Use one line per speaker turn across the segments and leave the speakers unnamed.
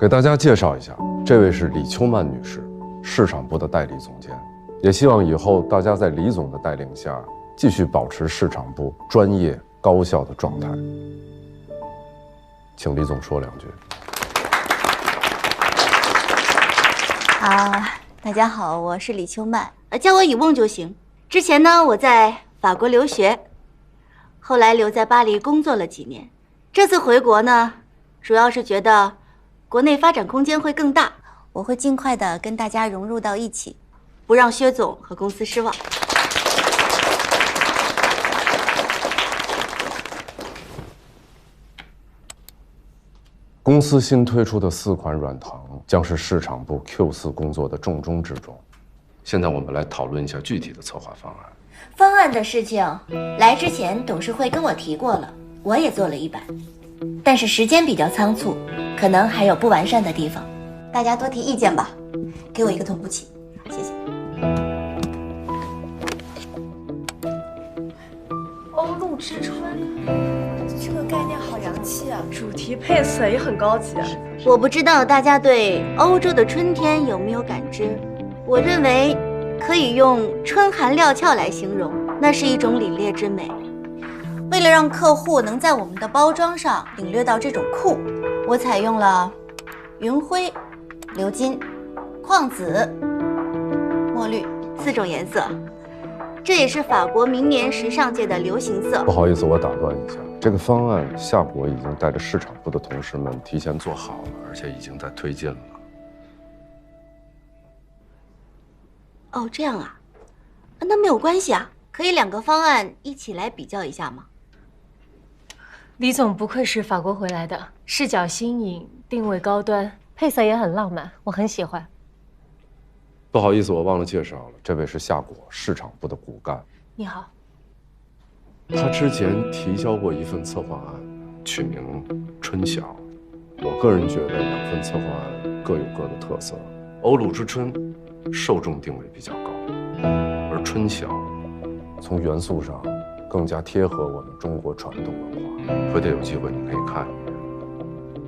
给大家介绍一下，这位是李秋曼女士，市场部的代理总监。也希望以后大家在李总的带领下，继续保持市场部专业高效的状态。请李总说两句。
大家好，我是李秋曼，叫我以梦就行。之前呢，我在法国留学，后来留在巴黎工作了几年。这次回国呢，主要是觉得国内发展空间会更大，我会尽快的跟大家融入到一起，不让薛总和公司失望。
公司新推出的4款软糖将是市场部 Q4工作的重中之重。现在我们来讨论一下具体的策划方案。
方案的事情，来之前董事会跟我提过了，我也做了一版，但是时间比较仓促，可能还有不完善的地方，大家多提意见吧。给我一个同步器，谢谢。
欧陆之春，这个概念好洋气啊！主题配色也很高级啊。
我不知道大家对欧洲的春天有没有感知，我认为可以用春寒料峭来形容，那是一种凛冽之美。为了让客户能在我们的包装上领略到这种酷，我采用了云灰、鎏金、矿紫、墨绿4种颜色，这也是法国明年时尚界的流行色。
不好意思，我打断一下，这个方案夏果已经带着市场部的同事们提前做好了，而且已经在推进了。
哦，这样啊，那没有关系啊，可以2个方案一起来比较一下吗？
李总不愧是法国回来的，视角新颖，定位高端，配色也很浪漫，我很喜欢。
不好意思，我忘了介绍了，这位是夏果市场部的骨干。
你好。
他之前提交过一份策划案，取名《春晓》。我个人觉得2份策划案各有各的特色。欧陆之春受众定位比较高，而春晓从元素上更加贴合我们中国传统文化。回头有机会你可以看一眼。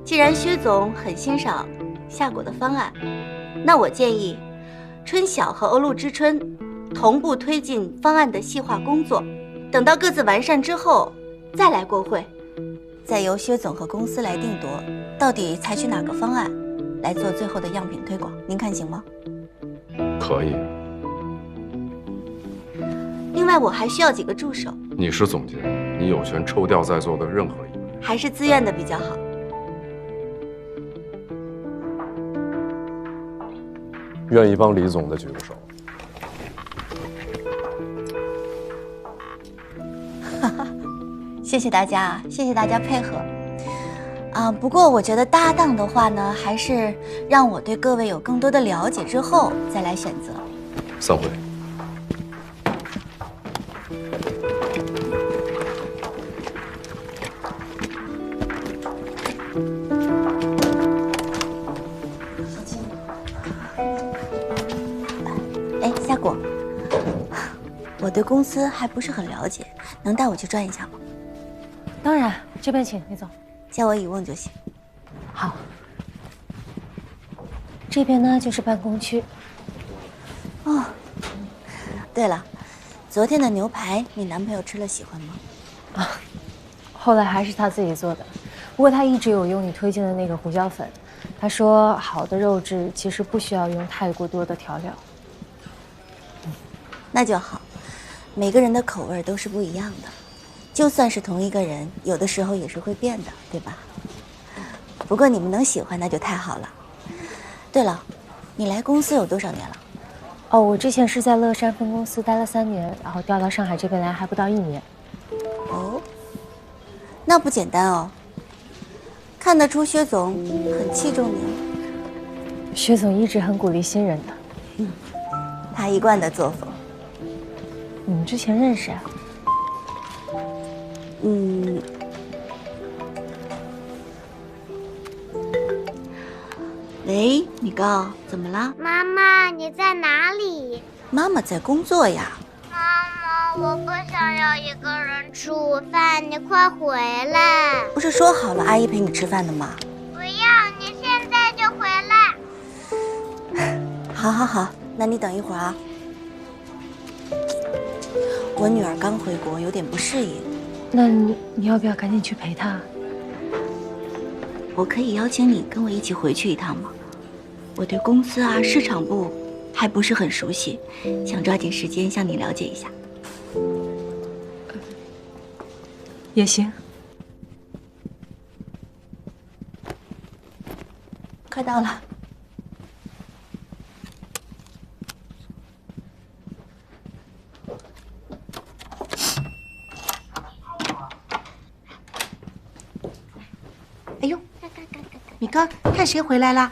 既然薛总很欣赏夏果的方案，那我建议春晓和欧陆之春同步推进方案的细化工作，等到各自完善之后再来过会，再由薛总和公司来定夺到底采取哪个方案来做最后的样品推广，您看行吗？
可以。
另外我还需要几个助手。
你是总监，你有权抽调在座的任何一位，
还是自愿的比较好。
愿意帮李总的举个手。
谢谢大家，谢谢大家配合。不过我觉得搭档的话呢，还是让我对各位有更多的了解之后再来选择。
散会。
夏果，我对公司还不是很了解，能带我去转一下吗？
当然，这边请，李总。
叫我以梦就行。
好。这边呢就是办公区。
哦，对了，昨天的牛排你男朋友吃了喜欢吗？
后来还是他自己做的，不过他一直有用你推荐的那个胡椒粉。他说好的肉质其实不需要用太过多的调料。
那就好，每个人的口味都是不一样的，就算是同一个人，有的时候也是会变的，对吧？不过你们能喜欢那就太好了。对了，你来公司有多少年了？
哦，我之前是在乐山分公司待了3年，然后调到上海这边来还不到1年。
哦，那不简单哦。看得出薛总很器重您。
薛总一直很鼓励新人的。
他一贯的作风。
你们之前认识啊？
喂，米高，怎么了？
妈妈，你在哪里？
妈妈在工作呀。
妈妈，我不想要一个人吃午饭，你快回来！
不是说好了阿姨陪你吃饭的吗？
不要，你现在就
好，好，好，那你等一会儿啊。我女儿刚回国，有点不适应。
那你要不要赶紧去陪她？
我可以邀请你跟我一起回去一趟吗？我对公司啊、市场部还不是很熟悉，想抓紧时间向你了解一下。
也行。
快到了。哎呦，米高，看谁回来啦？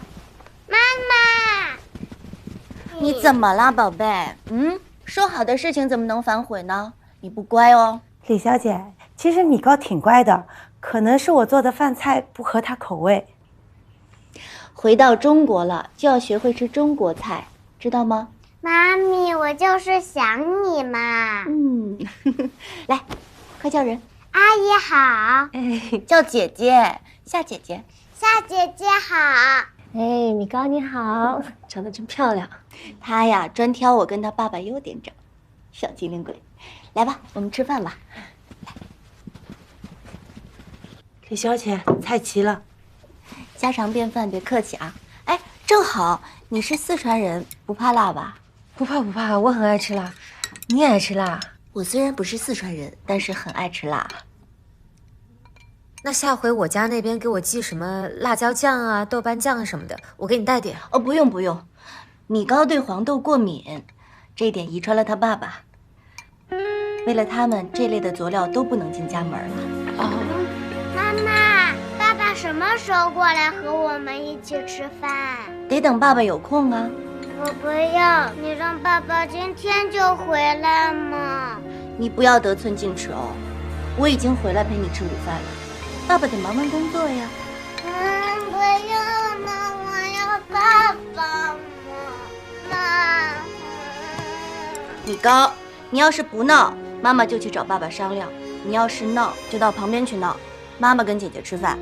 妈妈，
你怎么了，宝贝？说好的事情怎么能反悔呢？你不乖哦。
李小姐，其实米高挺乖的，可能是我做的饭菜不合他口味。
回到中国了，就要学会吃中国菜，知道吗？
妈咪，我就是想你嘛。
来，快叫人。
阿姨好，
叫姐姐，夏姐姐。
夏姐姐好。
哎，米高你好，长得真漂亮。
她呀，专挑我跟她爸爸优点找，小机灵鬼。来吧，我们吃饭吧。
李小姐，菜齐了。
家常便饭，别客气啊。哎，正好你是四川人，不怕辣吧？
不怕不怕，我很爱吃辣。你也爱吃辣？
我虽然不是四川人，但是很爱吃辣。
那下回我家那边给我寄什么辣椒酱啊、豆瓣酱什么的，我给你带点。
哦，不用不用，米高对黄豆过敏，这一点遗传了他爸爸。为了他们，这类的佐料都不能进家门了。
妈妈，爸爸什么时候过来和我们一起吃饭？
得等爸爸有空啊。
我不要，你让爸爸今天就回来嘛。
你不要得寸进尺哦。我已经回来陪你吃午饭了，爸爸得忙完工作呀。
不要嘛，我要爸爸嘛。妈。
米高，你要是不闹，妈妈就去找爸爸商量；你要是闹，就到旁边去闹。妈妈跟姐姐吃饭。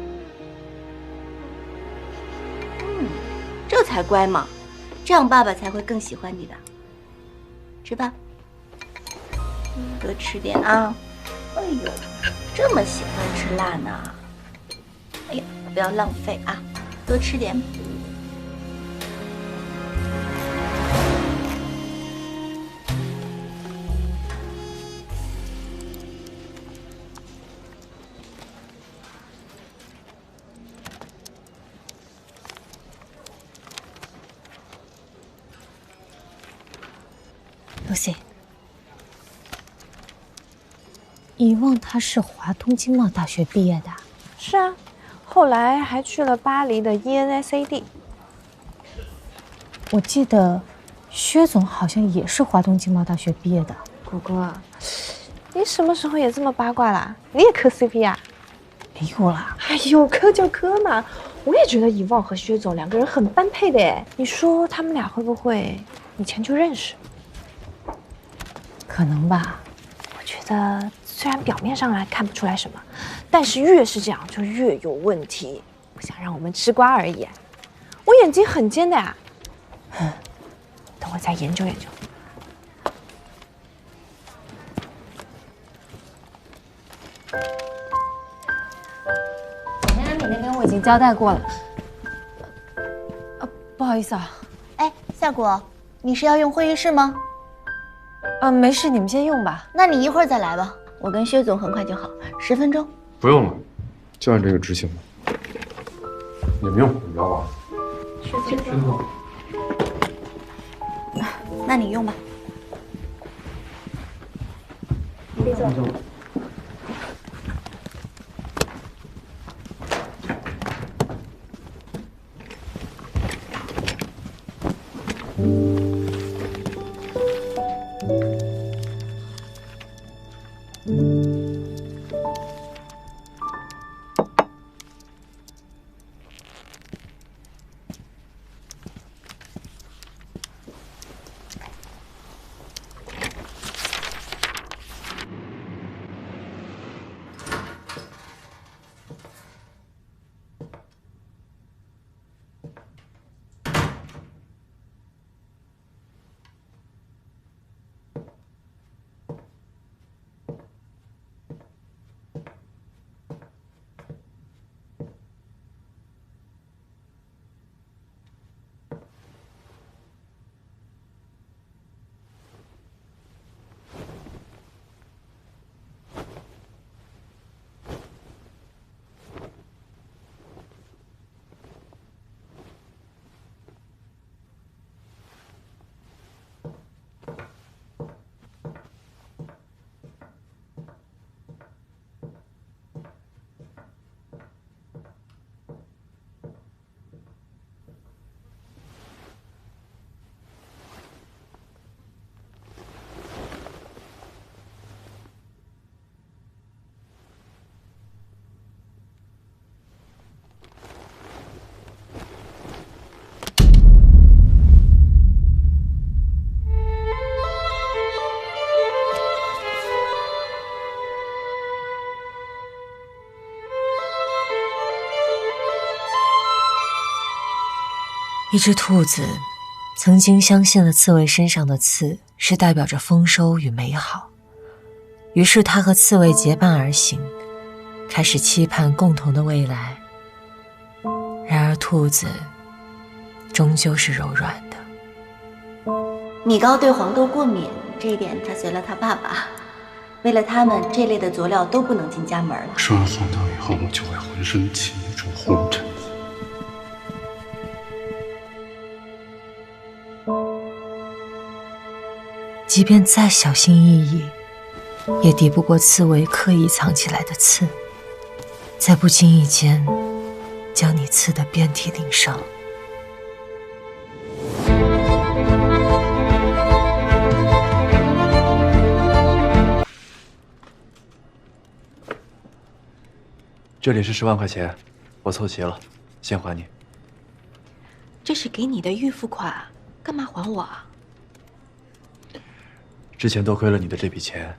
这才乖嘛，这样爸爸才会更喜欢你的。吃吧，多吃点啊。哎呦，这么喜欢吃辣呢？哎呀，不要浪费啊，多吃点。
Lucy，遗忘他是华东经贸大学毕业的。
是啊，后来还去了巴黎的 ENSAD。
我记得薛总好像也是华东经贸大学毕业的。
果果，你什么时候也这么八卦啦？你也磕 CP 啊？
没有啦。
哎呦，磕就磕嘛。我也觉得遗忘和薛总两个人很般配的哎。你说他们俩会不会以前就认识？
可能吧。
我觉得虽然表面上来看不出来什么，但是越是这样就越有问题。不想让我们吃瓜而已。我眼睛很尖的呀。等我再研究研究。
田安美那边我已经交代过了。不好意思啊。
哎，夏果，你是要用会议室吗？
没事，你们先用吧。
那你一会儿再来吧，我跟薛总很快就好，10分钟。
不用了，就按这个执行吧。你们用，你不要忘了。薛总，
那你用吧。
李总。
只兔子曾经相信了刺猬身上的刺是代表着丰收与美好，于是它和刺猬结伴而行，开始期盼共同的未来。然而兔子终究是柔软的。
米高对黄豆过敏，这一点他随了他爸爸。为了他们，这类的佐料都不能进家门了。
吃完黄豆以后，我就会浑身起一种红疹。
即便再小心翼翼，也抵不过刺猬刻意藏起来的刺，在不经意间将你刺得遍体鳞伤。
这里是10万块钱，我凑齐了，先还你。
这是给你的预付款，干嘛还我啊？
之前多亏了你的这笔钱，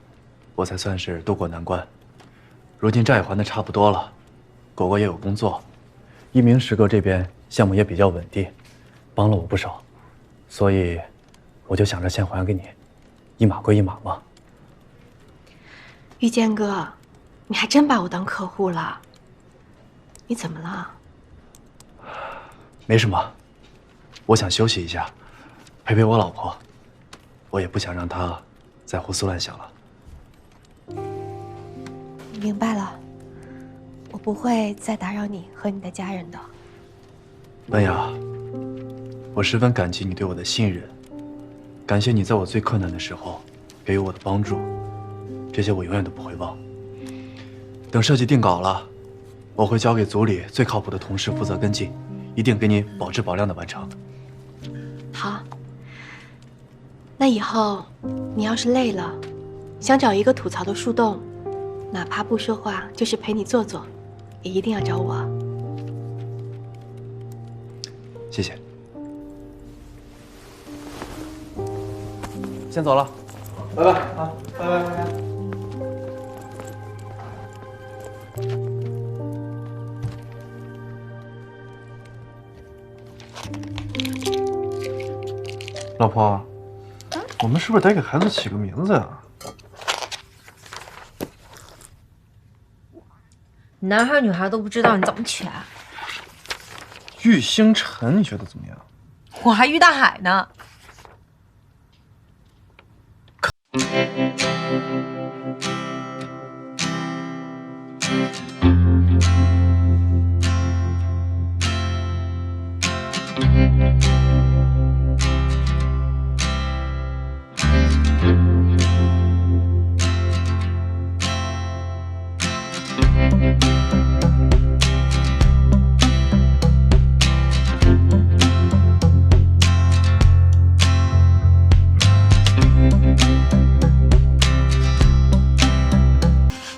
我才算是渡过难关。如今债也还的差不多了，果果也有工作，一鸣十格这边项目也比较稳定，帮了我不少，所以我就想着先还给你，一码归一码嘛。
遇见哥，你还真把我当客户了？你怎么了？
没什么，我想休息一下，陪陪我老婆，我也不想让她再胡思乱想了。
明白了，我不会再打扰你和你的家人的。
文雅，我十分感激你对我的信任，感谢你在我最困难的时候给予我的帮助，这些我永远都不会忘。等设计定稿了，我会交给组里最靠谱的同事负责跟进，一定给你保质保量的完成。
好，那以后你要是累了，想找一个吐槽的树洞，哪怕不说话，就是陪你坐坐，也一定要找我。
谢谢。先走了，拜拜啊，拜拜拜拜。
老婆，我们是不是得给孩子起个名字呀？
男孩女孩都不知道，你怎么起啊？
玉星辰，你觉得怎么样？
我还于大海呢。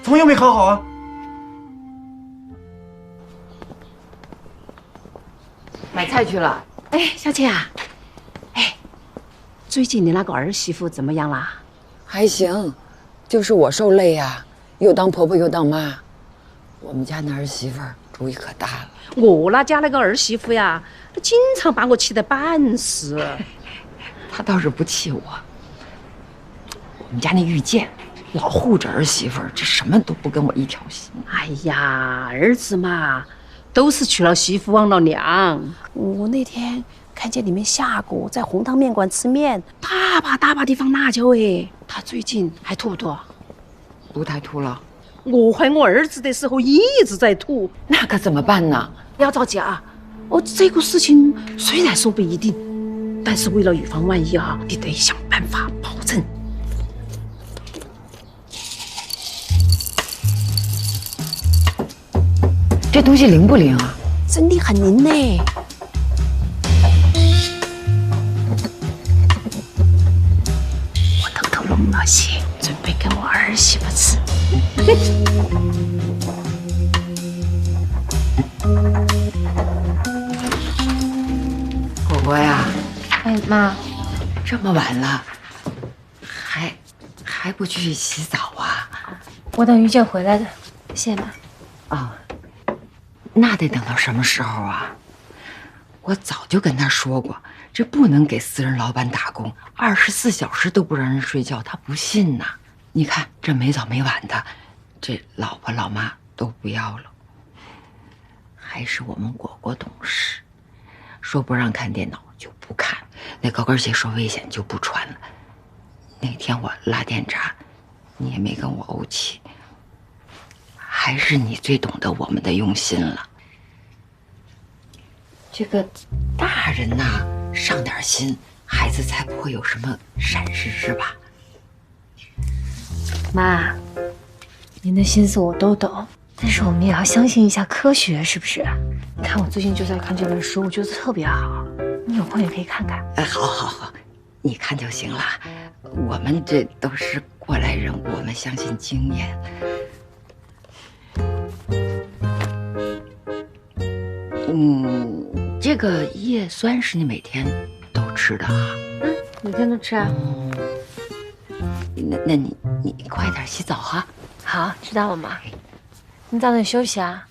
怎么又没考好啊？
买菜去了。哎，小倩啊，哎，最近你那个儿媳妇怎么样啦？
还行，就是我受累呀，又当婆婆又当妈。我们家那儿媳妇主意可大了。
我那家那个儿媳妇呀，经常把我气得半死。
她倒是不气我。我们家那玉建老护着儿媳妇，这什么都不跟我一条心。
哎呀，儿子嘛，都是娶了媳妇忘了娘。我那天看见你们夏果在红汤面馆吃面，大把地方辣椒哎。他最近还吐不吐？
不太吐了。
我怀我儿子的时候一直在吐，
那可怎么办呢？
不要着急啊。这个事情虽然说不一定，但是为了预防万一啊，你得想办法保证。
这东西灵不灵啊？
真的很灵呢。我偷偷弄了些，准备给我儿媳妇吃。
果果呀，
哎，妈，
这么晚了，还不去洗澡啊？
我等于建回来的，谢谢妈。
啊。那得等到什么时候啊？我早就跟他说过，这不能给私人老板打工，24小时都不让人睡觉，他不信呐。你看这没早没晚的，这老婆老妈都不要了。还是我们果果懂事，说不让看电脑就不看，那高跟鞋说危险就不穿了。那天我拉电闸，你也没跟我怄气，还是你最懂得我们的用心了。这个大人呐，上点心，孩子才不会有什么闪失，是吧？
妈，您的心思我都懂，但是我们也要相信一下科学，是不是？你看我最近就在看这本书，我觉得特别好，你有空也可以看看。
好好好，你看就行了。我们这都是过来人，我们相信经验。这个叶酸是你每天都吃的啊？
每天都吃啊。
那你快点洗澡哈。
好，知道了妈。你早点休息啊。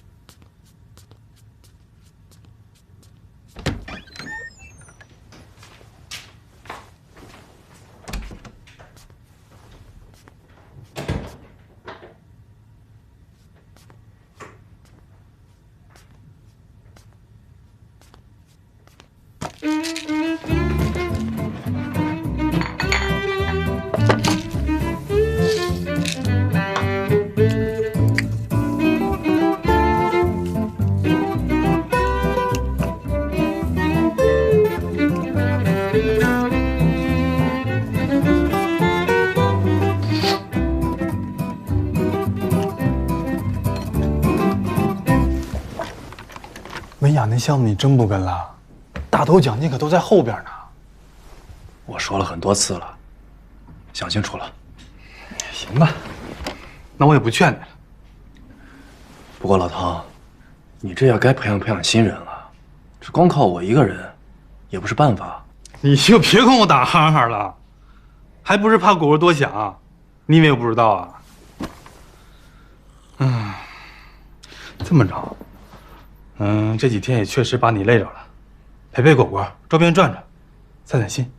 文雅那项目你真不跟了？大头奖金可都在后边呢。
我说了很多次了，想清楚了。
行吧，那我也不劝你了。
不过老汤，你这也该培养培养新人了，这光靠我一个人也不是办法。
你就别跟我打哈哈了，还不是怕果果多想？你以为我不知道啊？这么着，这几天也确实把你累着了，陪陪果果，周边转转，散散心。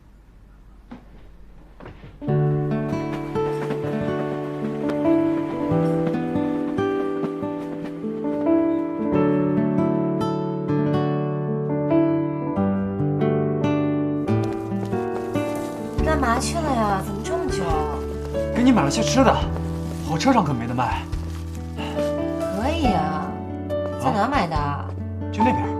干嘛去了呀？怎么这么久？
给你买了些吃的，火车上可没得卖。
可以啊，在哪买的？
就那边。